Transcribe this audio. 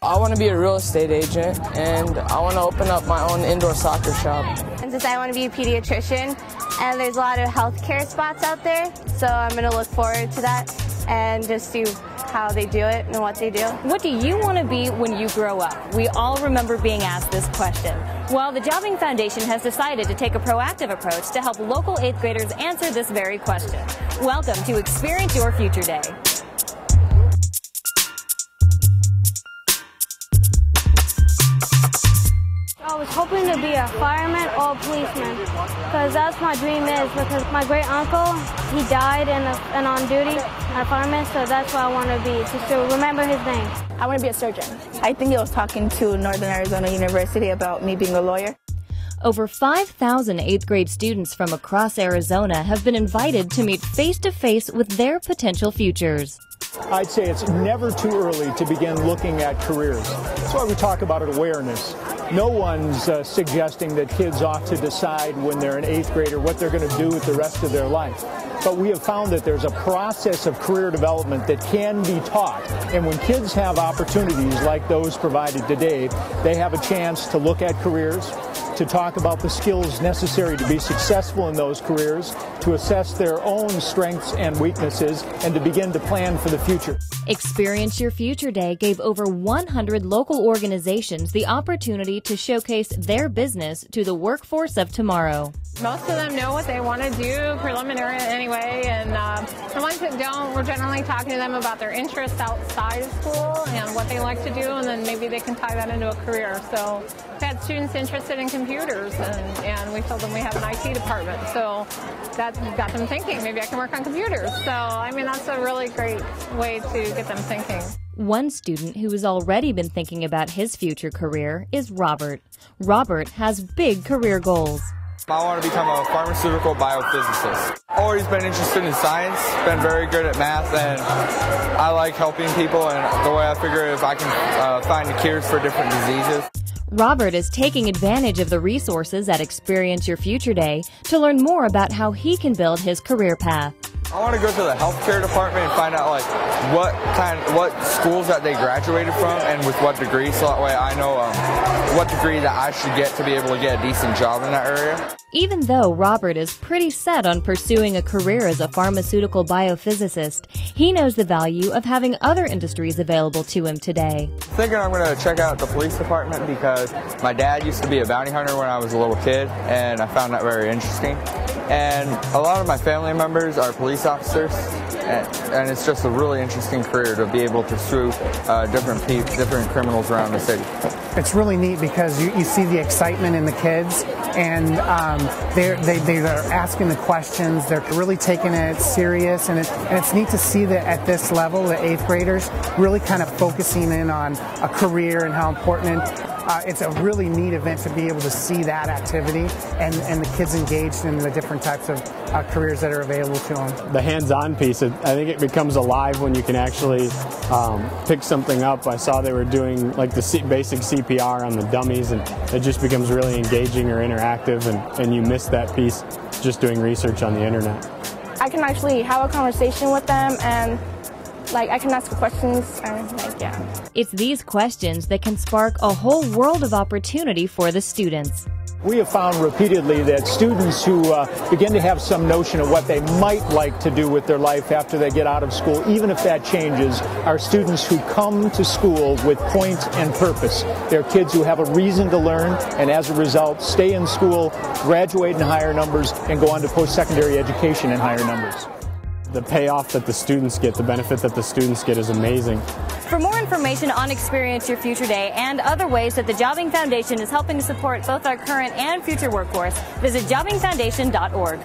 I want to be a real estate agent, and I want to open up my own indoor soccer shop. And since I want to be a pediatrician, and there's a lot of healthcare spots out there, so I'm going to look forward to that and just see how they do it and what they do. What do you want to be when you grow up? We all remember being asked this question. Well, the Jobbing Foundation has decided to take a proactive approach to help local 8th graders answer this very question. Welcome to Experience Your Future Day. I was hoping to be a fireman or a policeman because that's my dream is because my great uncle, he died on duty as a fireman, so that's what I want to be, just to remember his name. I want to be a surgeon. I think I was talking to Northern Arizona University about me being a lawyer. Over 5,000 8th grade students from across Arizona have been invited to meet face-to-face with their potential futures. I'd say it's never too early to begin looking at careers. That's why we talk about awareness. No one's suggesting that kids ought to decide when they're an 8th grader what they're going to do with the rest of their life. But we have found that there's a process of career development that can be taught. And when kids have opportunities like those provided today, they have a chance to look at careers, to talk about the skills necessary to be successful in those careers, to assess their own strengths and weaknesses, and to begin to plan for the future. Experience Your Future Day gave over 100 local organizations the opportunity to showcase their business to the workforce of tomorrow. Most of them know what they want to do preliminary anyway, and the ones that don't, we're generally talking to them about their interests outside of school and what they like to do, and then maybe they can tie that into a career. So we've had students interested in computers, and we told them we have an IT department, so that got them thinking, maybe I can work on computers. So, I mean, that's a really great way to get them thinking. One student who has already been thinking about his future career is Robert. Robert has big career goals. I want to become a pharmaceutical biophysicist. Always been interested in science, been very good at math, and I like helping people, and the way I figure if I can find the cures for different diseases. Robert is taking advantage of the resources at Experience Your Future Day to learn more about how he can build his career path. I want to go to the healthcare department and find out what schools that they graduated from and with what degree, so that way I know what degree that I should get to be able to get a decent job in that area. Even though Robert is pretty set on pursuing a career as a pharmaceutical biophysicist, he knows the value of having other industries available to him today. Thinking I'm going to check out the police department because my dad used to be a bounty hunter when I was a little kid, and I found that very interesting. And a lot of my family members are police officers, and it's just a really interesting career to be able to sue different criminals around the city. It's really neat because you see the excitement in the kids, and they are asking the questions. They're really taking it serious, and it's neat to see that at this level, the 8th graders really kind of focusing in on a career and how important. It's a really neat event to be able to see that activity and the kids engaged in the different types of careers that are available to them. The hands-on piece, I think it becomes alive when you can actually pick something up. I saw they were doing like the basic CPR on the dummies, and it just becomes really engaging or interactive, and you miss that piece just doing research on the internet. I can actually have a conversation with them, and I can ask questions, and yeah. It's these questions that can spark a whole world of opportunity for the students. We have found repeatedly that students who begin to have some notion of what they might like to do with their life after they get out of school, even if that changes, are students who come to school with point and purpose. They're kids who have a reason to learn, and as a result, stay in school, graduate in higher numbers, and go on to post-secondary education in higher numbers. The payoff that the students get, the benefit that the students get is amazing. For more information on Experience Your Future Day and other ways that the Jobbing Foundation is helping to support both our current and future workforce, visit jobbingfoundation.org.